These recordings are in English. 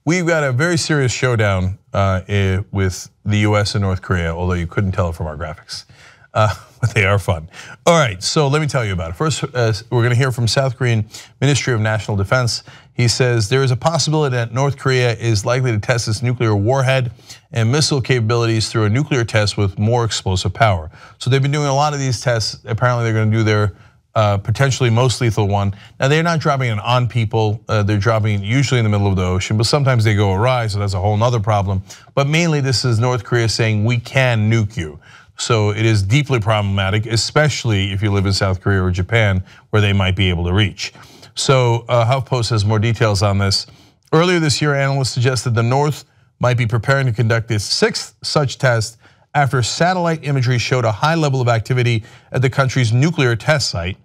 we've got a very serious showdown with the US and North Korea, although you couldn't tell it from our graphics. But they are fun. All right, so let me tell you about it. First, we're going to hear from South Korean Ministry of National Defense. He says there is a possibility that North Korea is likely to test its nuclear warhead and missile capabilities through a nuclear test with more explosive power. So they've been doing a lot of these tests. Apparently they're going to do their potentially most lethal one. Now they're not dropping it on people, they're dropping it usually in the middle of the ocean, but sometimes they go awry, so that's a whole nother problem. But mainly this is North Korea saying we can nuke you. So it is deeply problematic, especially if you live in South Korea or Japan, where they might be able to reach. So HuffPost has more details on this. Earlier this year, analysts suggested the North might be preparing to conduct its 6th such test after satellite imagery showed a high level of activity at the country's nuclear test site.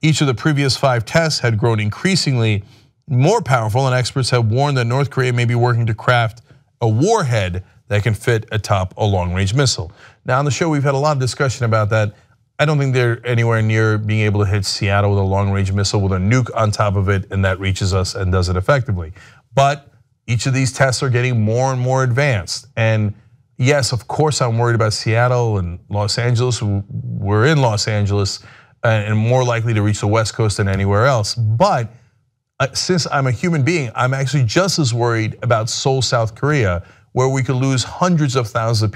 Each of the previous 5 tests had grown increasingly more powerful, and experts have warned that North Korea may be working to craft a warhead that can fit atop a long-range missile. Now on the show, we've had a lot of discussion about that. I don't think they're anywhere near being able to hit Seattle with a long-range missile with a nuke on top of it, and that reaches us and does it effectively. But each of these tests are getting more and more advanced. And yes, of course, I'm worried about Seattle and Los Angeles. We're in Los Angeles and more likely to reach the West Coast than anywhere else. But since I'm a human being, I'm actually just as worried about Seoul, South Korea, where we could lose hundreds of thousands of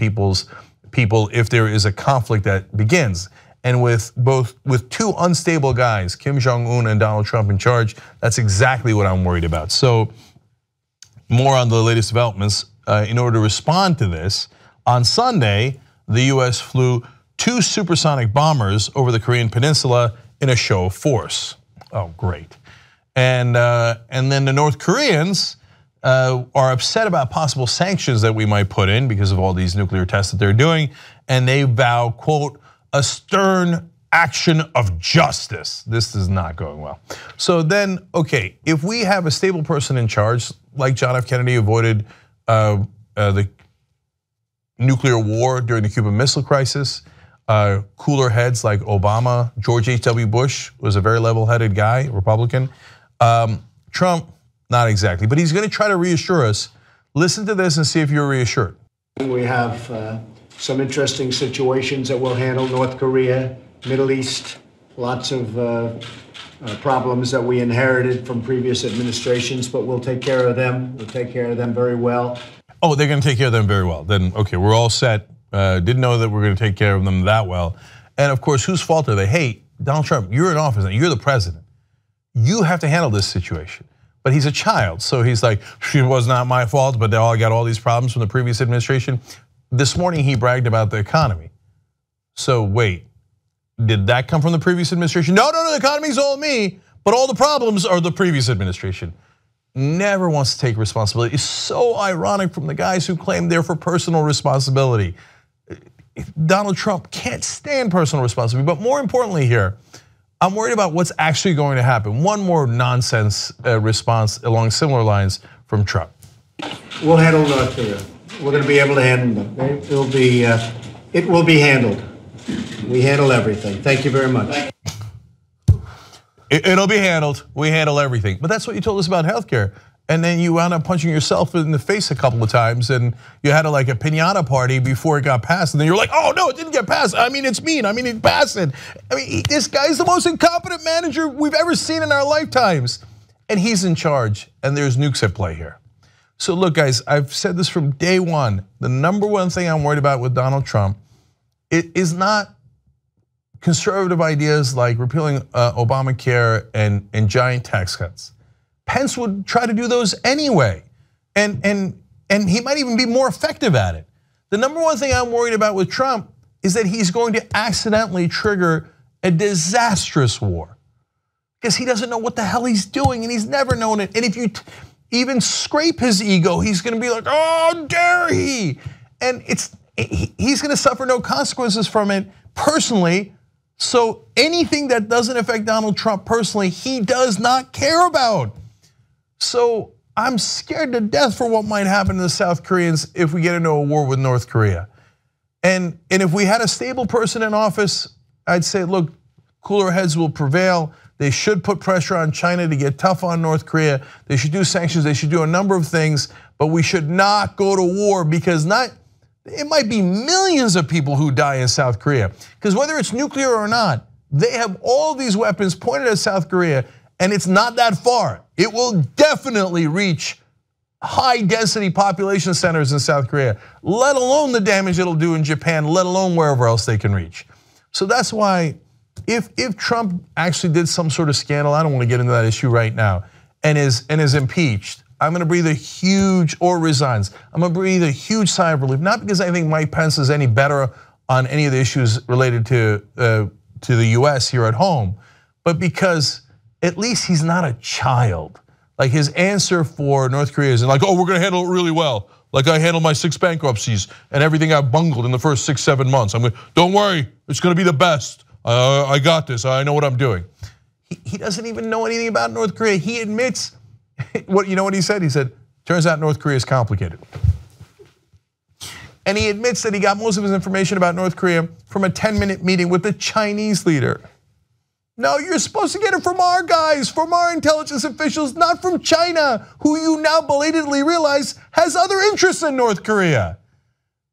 people if there is a conflict that begins. And with 2 unstable guys, Kim Jong-un and Donald Trump in charge, that's exactly what I'm worried about. So more on the latest developments. In order to respond to this, on Sunday, the US flew 2 supersonic bombers over the Korean peninsula in a show of force. Oh, great. And then the North Koreans are upset about possible sanctions that we might put in because of all these nuclear tests that they're doing, and they vow, quote, a stern action of justice. This is not going well. So then, okay, if we have a stable person in charge, like John F. Kennedy avoided the nuclear war during the Cuban Missile Crisis, cooler heads like Obama, George H.W. Bush was a very level-headed guy, Republican. Trump, not exactly, but he's going to try to reassure us. Listen to this and see if you're reassured. We have some interesting situations that we'll handle. North Korea, Middle East, lots of problems that we inherited from previous administrations, but we'll take care of them. We'll take care of them very well. Oh, they're going to take care of them very well. Then, okay, we're all set. Didn't know that we're going to take care of them that well. And of course, whose fault are they? Hey, Donald Trump, you're in office now. You're the president. You have to handle this situation. But he's a child, so he's like, it was not my fault, but I got all these problems from the previous administration. This morning he bragged about the economy. So wait, did that come from the previous administration? No, the economy's all me, but all the problems are the previous administration. Never wants to take responsibility. It's so ironic from the guys who claim they're for personal responsibility. Donald Trump can't stand personal responsibility, but more importantly here, I'm worried about what's actually going to happen. One more nonsense response along similar lines from Trump. We'll handle North Korea. We're going to be able to handle them. It will be handled. We handle everything. Thank you very much. It'll be handled. We handle everything. But that's what you told us about healthcare. And then you wound up punching yourself in the face a couple of times, and you had like a piñata party before it got passed, and then you're like, oh no, it didn't get passed. I mean, it's mean. I mean, it passed it. I mean, this guy's the most incompetent manager we've ever seen in our lifetimes, and he's in charge, and there's nukes at play here. So look, guys, I've said this from day one. The number one thing I'm worried about with Donald Trump, it is not conservative ideas like repealing Obamacare and giant tax cuts. Pence would try to do those anyway, and he might even be more effective at it. The number one thing I'm worried about with Trump is that he's going to accidentally trigger a disastrous war, because he doesn't know what the hell he's doing, and he's never known it. And if you even scrape his ego, he's going to be like, oh, dare he? And he's going to suffer no consequences from it personally. So anything that doesn't affect Donald Trump personally, he does not care about. So I'm scared to death for what might happen to the South Koreans if we get into a war with North Korea. And if we had a stable person in office, I'd say, look, cooler heads will prevail. They should put pressure on China to get tough on North Korea. They should do sanctions. They should do a number of things, but we should not go to war because it might be millions of people who die in South Korea. Because whether it's nuclear or not, they have all these weapons pointed at South Korea, and it's not that far. It will definitely reach high density population centers in South Korea, let alone the damage it'll do in Japan, let alone wherever else they can reach. So that's why if Trump actually did some sort of scandal, I don't want to get into that issue right now, and is impeached, I'm going to breathe a huge, or resigns, I'm going to breathe a huge sigh of relief, not because I think Mike Pence is any better on any of the issues related to the US here at home, but because at least he's not a child. Like his answer for North Korea is like, oh, we're going to handle it really well. Like I handled my 6 bankruptcies and everything I bungled in the first 6-7 months. Don't worry, it's going to be the best. I got this, I know what I'm doing. He doesn't even know anything about North Korea. He admits, you know what he said? He said, turns out North Korea is complicated. And he admits that he got most of his information about North Korea from a 10-minute meeting with the Chinese leader. No, you're supposed to get it from our guys, from our intelligence officials, not from China, who you now belatedly realize has other interests in North Korea.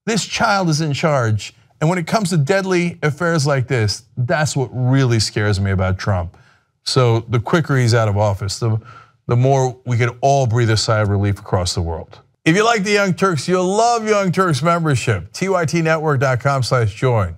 This child is in charge. And when it comes to deadly affairs like this, that's what really scares me about Trump. So the quicker he's out of office, the more we could all breathe a sigh of relief across the world. If you like the Young Turks, you'll love Young Turks membership. TYTnetwork.com/join.